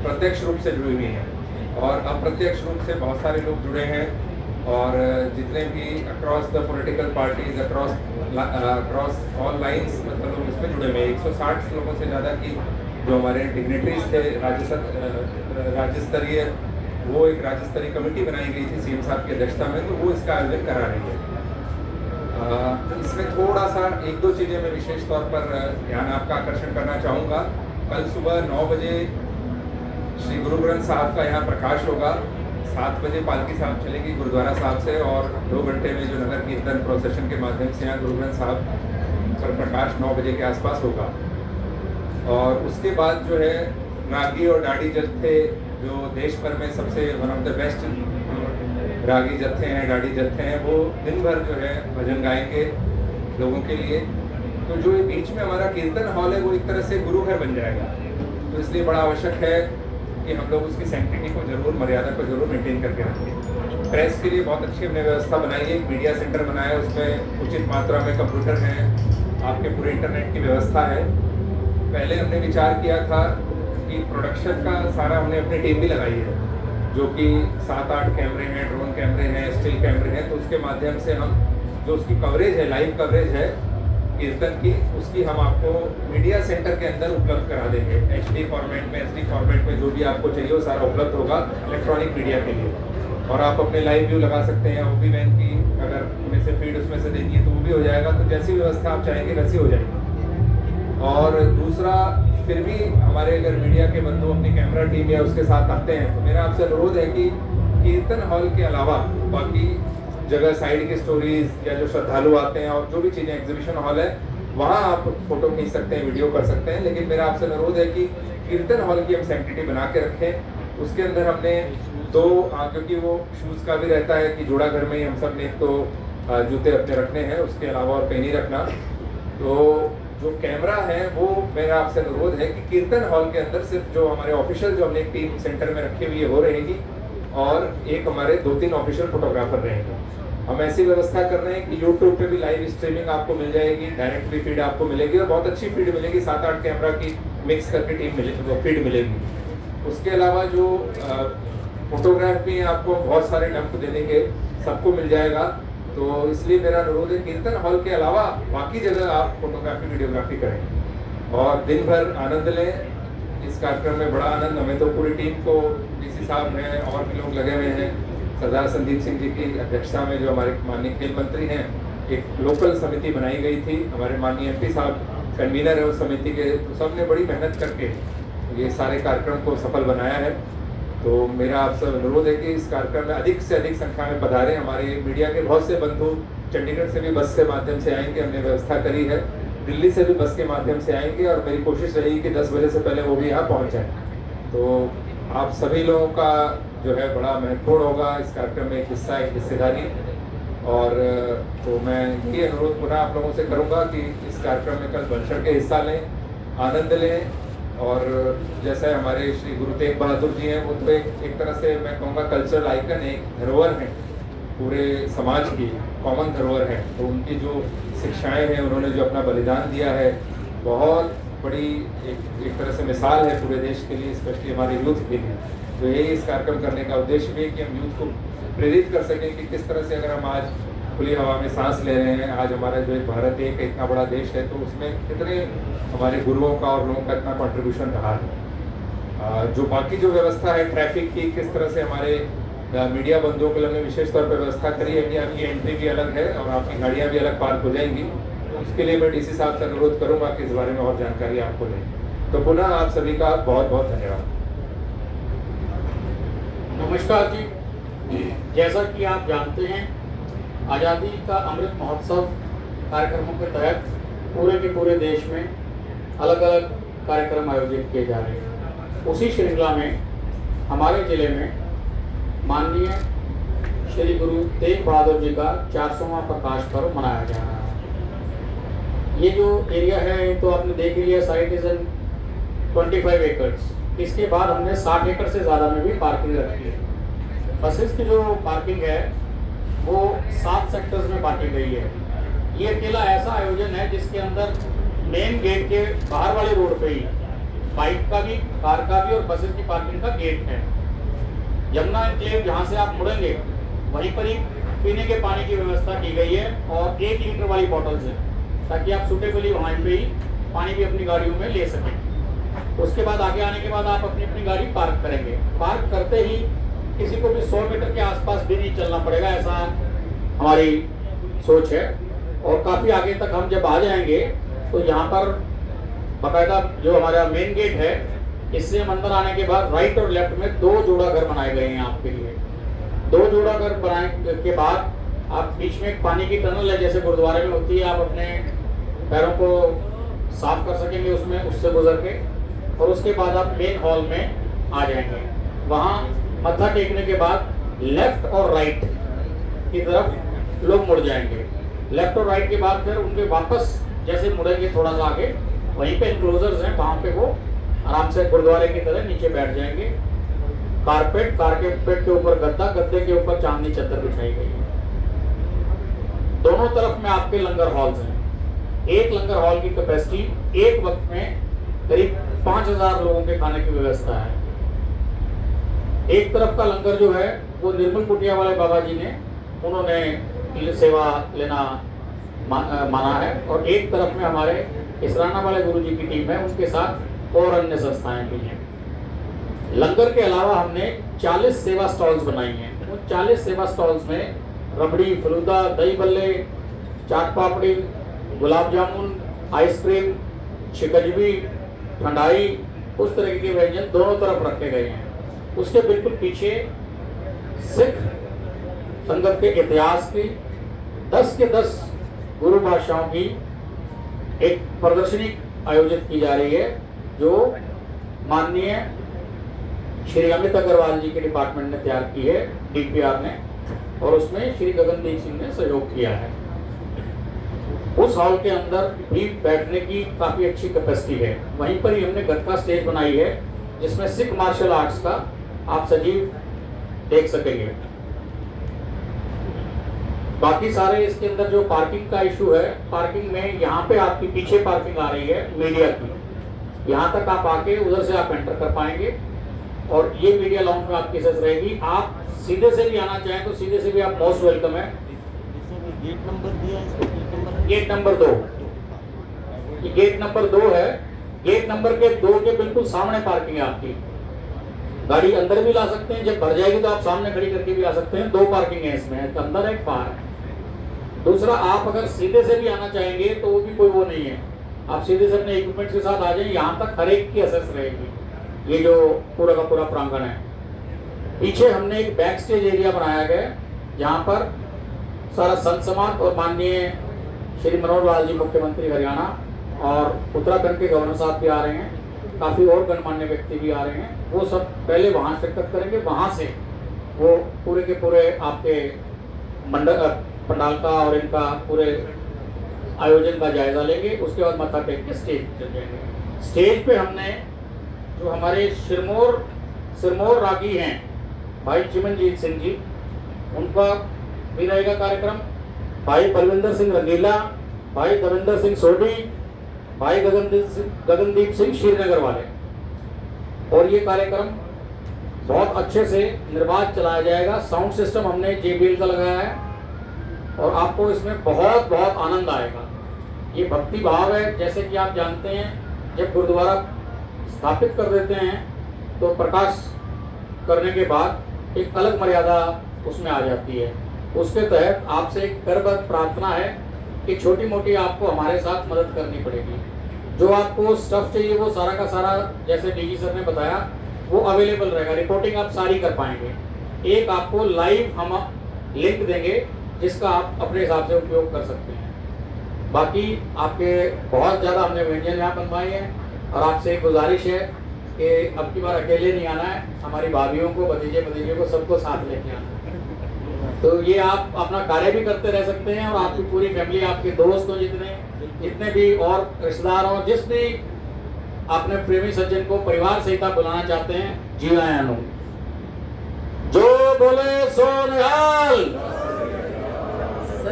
प्रत्यक्ष रूप से जुड़ी हुई हैं और अप्रत्यक्ष रूप से बहुत सारे लोग जुड़े हैं। और जितने भी across the political parties across all lines मतलब लोग इसमें जुड़े हुए हैं। 160 लोगों से ज़्यादा की जो हमारे डिग्नेटरीज थे राज्य स्तरीय, वो एक राज्य स्तरीय कमेटी बनाई गई थी सीएम साहब की अध्यक्षता में, तो वो इसका आयोजन करा रही है। इसमें थोड़ा सा एक दो चीज़ें मैं विशेष तौर पर ध्यान आपका आकर्षण करना चाहूँगा। कल सुबह 9 बजे श्री गुरु ग्रंथ साहब का यहाँ प्रकाश होगा। 7 बजे पालकी साहब चलेगी गुरुद्वारा साहब से और 2 घंटे में जो नगर कीर्तन प्रोसेशन के माध्यम से यहाँ गुरु ग्रंथ साहब पर प्रकाश 9 बजे के आसपास होगा। और उसके बाद जो है रागी और डाडी जत्थे, जो देश भर में सबसे वन ऑफ द बेस्ट रागी जत्थे हैं, डाडी जत्थे हैं, वो दिन भर जो है भजन गाएंगे लोगों के लिए। तो जो ये बीच में हमारा कीर्तन हॉल है वो एक तरह से गुरु घर बन जाएगा। तो इसलिए बड़ा आवश्यक है कि हम लोग उसकी सैंक्टिटी को जरूर, मर्यादा को जरूर मेंटेन करके रखें। प्रेस के लिए बहुत अच्छी हमने व्यवस्था बनाई है, एक मीडिया सेंटर बनाया है, उसमें उचित मात्रा में कंप्यूटर हैं, आपके पूरे इंटरनेट की व्यवस्था है। पहले हमने विचार किया था कि प्रोडक्शन का सारा हमने अपनी टीम भी लगाई है, जो कि 7-8 कैमरे हैं, ड्रोन कैमरे हैं, स्टिल कैमरे हैं। तो उसके माध्यम से हम जो उसकी कवरेज है, लाइव कवरेज है कीर्तन की, उसकी हम आपको मीडिया सेंटर के अंदर उपलब्ध करा देंगे। HD फॉर्मेट में, SD फॉर्मेट में जो भी आपको चाहिए वो सारा उपलब्ध होगा इलेक्ट्रॉनिक मीडिया के लिए। और आप अपने लाइव व्यू लगा सकते हैं, OP वैन की अगर उनमें से फीड उसमें से देनी है तो वो भी हो जाएगा। तो जैसी व्यवस्था आप चाहेंगे वैसी हो जाएगी। और दूसरा, फिर भी हमारे अगर मीडिया के बंधु अपनी कैमरा टीम या उसके साथ आते हैं तो मेरा आपसे अनुरोध है कि कीर्तन हॉल के अलावा बाकी जगह साइड की स्टोरीज या जो श्रद्धालु आते हैं और जो भी चीज़ें, एग्जीबिशन हॉल है वहाँ आप फोटो खींच सकते हैं, वीडियो कर सकते हैं। लेकिन मेरा आपसे अनुरोध है कि कीर्तन हॉल की हम सैंक्टिटी बना के रखें। उसके अंदर हमने क्योंकि वो शूज़ का भी रहता है कि जोड़ा घर में ही हम सब ने तो जूते अपने रखने हैं, उसके अलावा और कहीं नहीं रखना। तो जो कैमरा है वो मेरा आपसे अनुरोध है कि कीर्तन हॉल के अंदर सिर्फ जो हमारे ऑफिशियल, जो हमने एक टीम सेंटर में रखी हुई है वो रहेगी और एक हमारे 2-3 ऑफिशियल फोटोग्राफर रहेंगे। हम ऐसी व्यवस्था कर रहे हैं कि यूट्यूब पे भी लाइव स्ट्रीमिंग आपको मिल जाएगी, डायरेक्ट भी फीड आपको मिलेगी और बहुत अच्छी फीड मिलेगी। 7-8 कैमरा की मिक्स करके टीम मिलेगी, फीड मिलेगी। उसके अलावा जो फोटोग्राफ भी आपको बहुत सारे डंप दे देंगे, सबको मिल जाएगा। तो इसलिए मेरा अनुरोध है कीर्तन हॉल के अलावा बाकी जगह आप फोटोग्राफी, वीडियोग्राफी करें और दिन भर आनंद लें। इस कार्यक्रम में बड़ा आनंद, हमें तो पूरी टीम को, DC साहब हैं और भी लोग लगे हुए हैं। सरदार संदीप सिंह जी की अध्यक्षता में जो हमारे माननीय खेल मंत्री हैं, एक लोकल समिति बनाई गई थी, हमारे माननीय MP साहब कन्वीनर है उस समिति के। तो सब ने बड़ी मेहनत करके ये सारे कार्यक्रम को सफल बनाया है। तो मेरा आपसे अनुरोध है कि इस कार्यक्रम में अधिक से अधिक संख्या में पधारें। हमारे मीडिया के बहुत से बंधु चंडीगढ़ से भी बस के माध्यम से आएंगे, हमने व्यवस्था करी है, दिल्ली से भी बस के माध्यम से आएंगे और मेरी कोशिश रहेगी कि 10 बजे से पहले वो भी यहाँ पहुँच जाए। तो आप सभी लोगों का जो है बड़ा महत्वपूर्ण होगा इस कार्यक्रम में एक हिस्सा, एक हिस्सेदारी। और तो मैं ये अनुरोध पुनः आप लोगों से करूँगा कि इस कार्यक्रम में कल बढ़ चढ़ के हिस्सा लें, आनंद लें। और जैसे हमारे श्री गुरु तेग बहादुर जी हैं, वो तो एक तरह से मैं कहूँगा कल्चरल आइकन है, एक धरोहर है पूरे समाज की, कॉमन धरोहर है। तो उनकी जो शिक्षाएं हैं, उन्होंने जो अपना बलिदान दिया है, बहुत बड़ी एक तरह से मिसाल है पूरे देश के लिए, स्पेशली हमारे यूथ के लिए। तो यही इस कार्यक्रम करने का उद्देश्य भी है कि हम यूथ को प्रेरित कर सकें कि किस तरह से अगर हम आज खुली हवा में सांस ले रहे हैं, आज हमारा जो एक भारत एक इतना बड़ा देश है, तो उसमें कितने हमारे गुरुओं का और लोगों का इतना कंट्रीब्यूशन रहा है। जो बाकी जो व्यवस्था है ट्रैफिक की, किस तरह से हमारे मीडिया बंधुओं के लिए हमने विशेष तौर पर व्यवस्था करी है कि आपकी एंट्री भी अलग है और आपकी गाड़ियाँ भी अलग पार्क हो जाएंगी। उसके लिए मैं DC साहब से अनुरोध करूँगा कि इस बारे में और जानकारी आपको लें। तो पुनः आप सभी का बहुत बहुत धन्यवाद। नमस्कार जी, जैसा कि आप जानते हैं आज़ादी का अमृत महोत्सव कार्यक्रमों के तहत पूरे के पूरे देश में अलग अलग कार्यक्रम आयोजित किए जा रहे हैं। उसी श्रृंखला में हमारे ज़िले में माननीय श्री गुरु तेग बहादुर जी का 400वां प्रकाश पर्व मनाया जा रहा है। ये जो एरिया है तो आपने देख लिया, साइट इज 25 एकड़। इसके बाद हमने 60 एकड़ से ज़्यादा में भी पार्किंग रखी है। बसेस की जो पार्किंग है वो 7 सेक्टर्स में बांटी गई है। ये अकेला ऐसा आयोजन है जिसके अंदर मेन गेट के बाहर वाले रोड पे ही बाइक का भी, कार का भी और बसेस की पार्किंग का गेट है। यमुना एनक्लेव जहाँ से आप मुड़ेंगे वहीं पर ही पीने के पानी की व्यवस्था की गई है और 1 लीटर वाली बॉटल्स है, ताकि आप सूटेबली वहाँ पे ही पानी भी अपनी गाड़ियों में ले सकें। उसके बाद आगे आने के बाद आप अपनी अपनी गाड़ी पार्क करेंगे। पार्क करते ही किसी को भी 100 मीटर के आसपास भी नहीं चलना पड़ेगा, ऐसा हमारी सोच है। और काफ़ी आगे तक हम जब आ जाएंगे तो यहाँ पर बाकायदा जो हमारा मेन गेट है, इससे हम अंदर आने के बाद राइट और लेफ्ट में 2 जोड़ा घर बनाए गए हैं आपके लिए। 2 जोड़ा घर बनाने के बाद आप बीच में एक पानी की टनल है, जैसे गुरुद्वारे में होती है, आप अपने पैरों को साफ कर सकेंगे उसमें, उससे गुजर के। और उसके बाद आप मेन हॉल में आ जाएंगे। वहाँ मत्था टेकने के बाद लेफ्ट और राइट की तरफ लोग मुड़ जाएंगे। लेफ्ट और राइट के बाद फिर उनके वापस जैसे मुड़ेंगे थोड़ा सा आगे, वहीं पे इंक्लोजर्स हैं, वहाँ पे वो आराम से गुरुद्वारे की तरह नीचे बैठ जाएंगे। कारपेट के ऊपर गद्दा, गद्दे के ऊपर चांदनी चादर बिछाई गई है। दोनों तरफ में आपके लंगर हॉल्स हैं। एक लंगर हॉल की कैपेसिटी एक वक्त में करीब 5000 लोगों के खाने की व्यवस्था है। एक तरफ का लंगर जो है वो निर्मल कुटिया वाले बाबा जी ने, उन्होंने सेवा लेना माना है, और एक तरफ में हमारे इसराना वाले गुरु जी की टीम है, उनके साथ और अन्य संस्थाएं भी हैं। लंगर के अलावा हमने 40 सेवा स्टॉल्स बनाई हैं। उन 40 सेवा स्टॉल्स में रबड़ी, फलूदा, दही बल्ले, चाट पापड़ी, गुलाब जामुन, आइसक्रीम, शिकंजी, ठंडाई, उस तरह के व्यंजन दोनों तरफ रखे गए हैं। उसके बिल्कुल पीछे सिख संगत के इतिहास की 10 के 10 गुरु भाषाओं की एक प्रदर्शनी आयोजित की जा रही है, जो माननीय श्री अमित अग्रवाल जी के डिपार्टमेंट ने तैयार की है, DPR ने, और उसमें श्री गगनदीप सिंह ने सहयोग किया है। उस हॉल के अंदर भी बैठने की काफ़ी अच्छी कैपेसिटी है। वहीं पर ही हमने गतका स्टेज बनाई है, जिसमें सिख मार्शल आर्ट्स का आप सजीव देख सकेंगे। बाकी सारे इसके अंदर जो पार्किंग का इशू है, पार्किंग में यहाँ पे आपकी पीछे पार्किंग आ रही है मीडिया की, यहाँ तक आप आके उधर से आप एंटर कर पाएंगे, और ये मीडिया लाउंज में आपकी एक्सेस रहेगी। आप सीधे से भी आना चाहें तो सीधे से भी आप मोस्ट वेलकम है। गेट नंबर दिया है, गेट नंबर 2, ये गेट नंबर 2 है। गेट नंबर के 2 के बिल्कुल सामने पार्किंग है आपकी। गाड़ी अंदर भी ला सकते हैं, जब भर जाएगी तो आप सामने खड़ी करके भी आ सकते हैं। 2 पार्किंग है इसमें, एक अंदर है, एक बाहर है। दूसरा, आप अगर सीधे से भी आना चाहेंगे तो वो भी कोई वो नहीं है, आप सीधे से अपने इक्विपमेंट के साथ आ जाएं। यहाँ तक हर एक की एक्सेस रहेगी। ये जो पूरा का पूरा प्रांगण है, पीछे हमने एक बैक स्टेज एरिया बनाया गया, जहाँ पर सारा संत समाज और माननीय श्री मनोहर लाल जी मुख्यमंत्री हरियाणा और उत्तराखंड के गवर्नर साहब भी आ रहे हैं, काफ़ी और गणमान्य व्यक्ति भी आ रहे हैं। वो सब पहले वहाँ शिरकत करेंगे, वहाँ से वो पूरे के पूरे आपके पंडाल का और इनका पूरे आयोजन का जायजा लेंगे। उसके बाद मत्था टेक के स्टेज पे चल जाएंगे। स्टेज पे हमने जो हमारे सिरमौर रागी हैं भाई चिमनजीत सिंह जी, उनका भी रहेगा कार्यक्रम। भाई बलविंदर सिंह रंगीला, भाई दविंदर सिंह सोडी, भाई गगनदीप सिंह श्रीनगर वाले, और ये कार्यक्रम बहुत अच्छे से निर्बाध चलाया जाएगा। साउंड सिस्टम हमने JBL का लगाया है, और आपको इसमें बहुत बहुत आनंद आएगा। ये भक्ति भाव है। जैसे कि आप जानते हैं, जब गुरुद्वारा स्थापित कर देते हैं तो प्रकाश करने के बाद एक अलग मर्यादा उसमें आ जाती है। उसके तहत आपसे एक करबद्ध प्रार्थना है कि छोटी मोटी आपको हमारे साथ मदद करनी पड़ेगी। जो आपको स्टफ चाहिए वो सारा का सारा, जैसे DG सर ने बताया, वो अवेलेबल रहेगा। रिपोर्टिंग आप सारी कर पाएंगे। एक आपको लाइव हम लिंक देंगे, जिसका आप अपने हिसाब से उपयोग कर सकते हैं। बाकी आपके बहुत ज़्यादा हमने व्यंजन यहाँ बनवाए हैं, और आपसे एक गुजारिश है कि अब की बार अकेले नहीं आना है, हमारी भाभीयों को, भतीजे को, सबको साथ लेके आना है। तो ये आप अपना कार्य भी करते रह सकते हैं, और आपकी पूरी फैमिली, आपके दोस्त हो, जितने भी और रिश्तेदार हों, जिस भी अपने प्रेमी सज्जन को परिवार सहित आप बुलाना चाहते हैं, जी आया नो। जो बोले सो निहाल।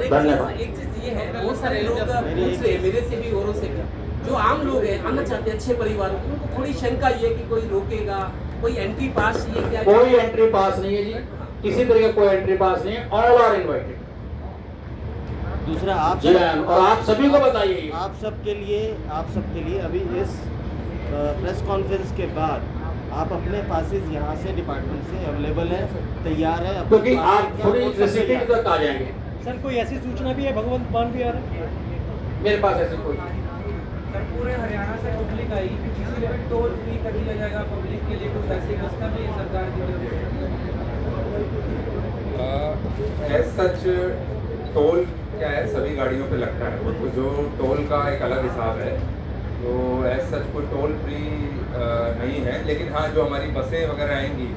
धन्यवाद। एक चीज ये है, बहुत सारे लोग मेरे से भी औरों से भी जो आम लोग हैं आना चाहते हैं अच्छे परिवारों को, उनको थोड़ी शंका ये है कि कोई रोकेगा, कोई एंट्री पास ये क्या? कोई एंट्री पास नहीं है जी, किसी तरह का कोई एंट्री पास नहीं है, ऑल आर इनवाइटेड। दूसरा आप जी हाँ, और आप सभी को बताइए, आप सबके लिए अभी इस प्रेस कॉन्फ्रेंस के बाद आप अपने पासेस यहाँ से डिपार्टमेंट से अवेलेबल है, तैयार है, क्योंकि आप थोड़ी सिटी तक आ जाएंगे। सर कोई ऐसी सूचना भी है भगवंत मान भी आ रहा है? मेरे पास ऐसी कोई सर पूरे हरियाणा से पब्लिक आई कि किसी भी टोल फ्री कर दिया जाएगा पब्लिक के लिए, कुछ ऐसी व्यवस्था भी है सरकार की तरफ से? एज सच टोल क्या है, सभी गाड़ियों पे लगता है, तो जो टोल का एक अलग हिसाब है, तो एज सच कोई टोल फ्री नहीं है। लेकिन हाँ, जो हमारी बसें वगैरह आएंगी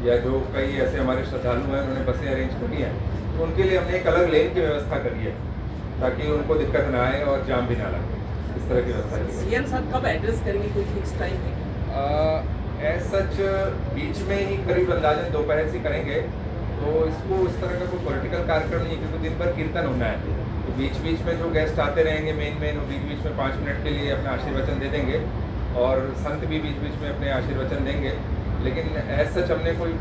या जो कई ऐसे हमारे श्रद्धालु हैं उन्होंने बसें अरेंज करी हैं, तो उनके लिए हमने एक अलग लेन की व्यवस्था करी है ताकि उनको दिक्कत ना आए और जाम भी ना लगे, इस तरह की व्यवस्था की है। सीएम साहब कब एड्रेस करेंगे, कोई फिक्स टाइम है? एज सच बीच में ही करीब अंदाजन दोपहर से करेंगे, तो इसको इस तरह का कोई पॉलिटिकल कार्यक्रम नहीं है क्योंकि दिन भर कीर्तन होना है, तो बीच बीच में जो गेस्ट आते रहेंगे मेन वो बीच बीच में 5 मिनट के लिए अपना आशीर्वचन दे देंगे और संत भी बीच बीच में अपने आशीर्वचन देंगे। लेकिन एज सच हमने कोई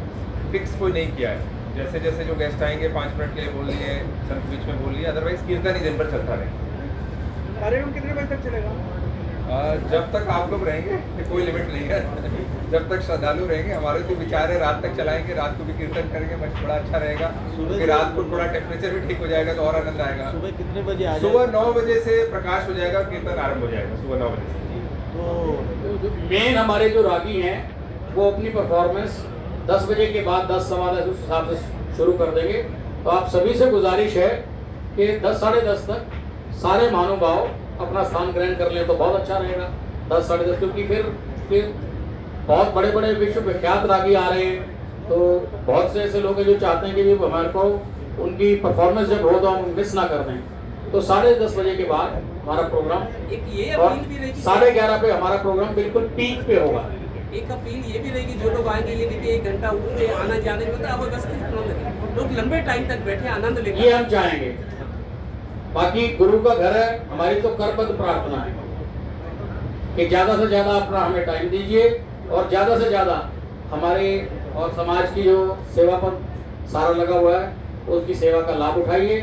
फिक्स कोई नहीं किया है, जैसे जैसे जो गेस्ट आएंगे 5 मिनट के लिए बोल लिए, संत बीच में बोल लिए, अदरवाइज कीर्तन ही दिन भर चलता रहेगा। कार्यक्रम कितने बजे तक चलेगा? जब तक आप लोग रहेंगे, कोई लिमिट नहीं है, जब तक श्रद्धालु रहेंगे। हमारे तो विचार है रात तक चलाएंगे, रात को भी कीर्तन करेंगे, बस थोड़ा अच्छा रहेगा क्योंकि रात को थोड़ा टेम्परेचर भी ठीक हो जाएगा तो और आनंद आएगा। सुबह कितने बजे आ सुबह 9 बजे से प्रकाश हो जाएगा, कीर्तन आरंभ हो जाएगा सुबह 9 बजे से। तो मेन हमारे जो रागी हैं वो अपनी परफॉर्मेंस 10 बजे के बाद 10 सवा 10 उस हिसाब से शुरू कर देंगे। तो आप सभी से गुजारिश है कि 10 साढ़े 10 तक सारे महानुभाव अपना स्थान ग्रहण कर लें तो बहुत अच्छा रहेगा। 10 साढ़े 10, क्योंकि फिर बहुत बड़े बड़े विश्व विख्यात रागी आ रहे हैं, तो बहुत से ऐसे लोग हैं जो चाहते हैं कि भी हमारे को उनकी परफॉर्मेंस जब हो तो हम मिस ना कर दें। तो 10:30 बजे के बाद हमारा प्रोग्राम, एक ये और अपील भी रहेगी 11:30 पे हमारा प्रोग्राम बिल्कुल पीक पे होगा। एक अपील ये भी रहेगी, जो लोग आएंगे ये देखिए 1 घंटा उठे आना जाने में तो व्यवस्थित आनंद लगे, लोग लंबे टाइम तक बैठे आनंद ये लेंगे। हम चाहेंगे। बाकी गुरु का घर है, हमारी तो करबद्ध प्रार्थना है कि ज्यादा से ज्यादा अपना हमें टाइम दीजिए और ज्यादा से ज्यादा हमारे और समाज की जो सेवा पर सारा लगा हुआ है उसकी सेवा का लाभ उठाइए।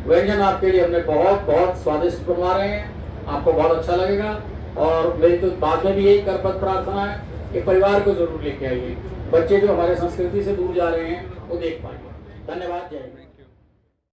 व्यंजन आपके लिए हमने बहुत बहुत स्वादिष्ट बनवा रहे हैं, आपको बहुत अच्छा लगेगा। और मेरी तो बाद में भी यही करबद्ध प्रार्थना है कि परिवार को जरूर लेके आइए, बच्चे जो हमारे संस्कृति से दूर जा रहे हैं वो देख पाएंगे। धन्यवाद, जय हिंद।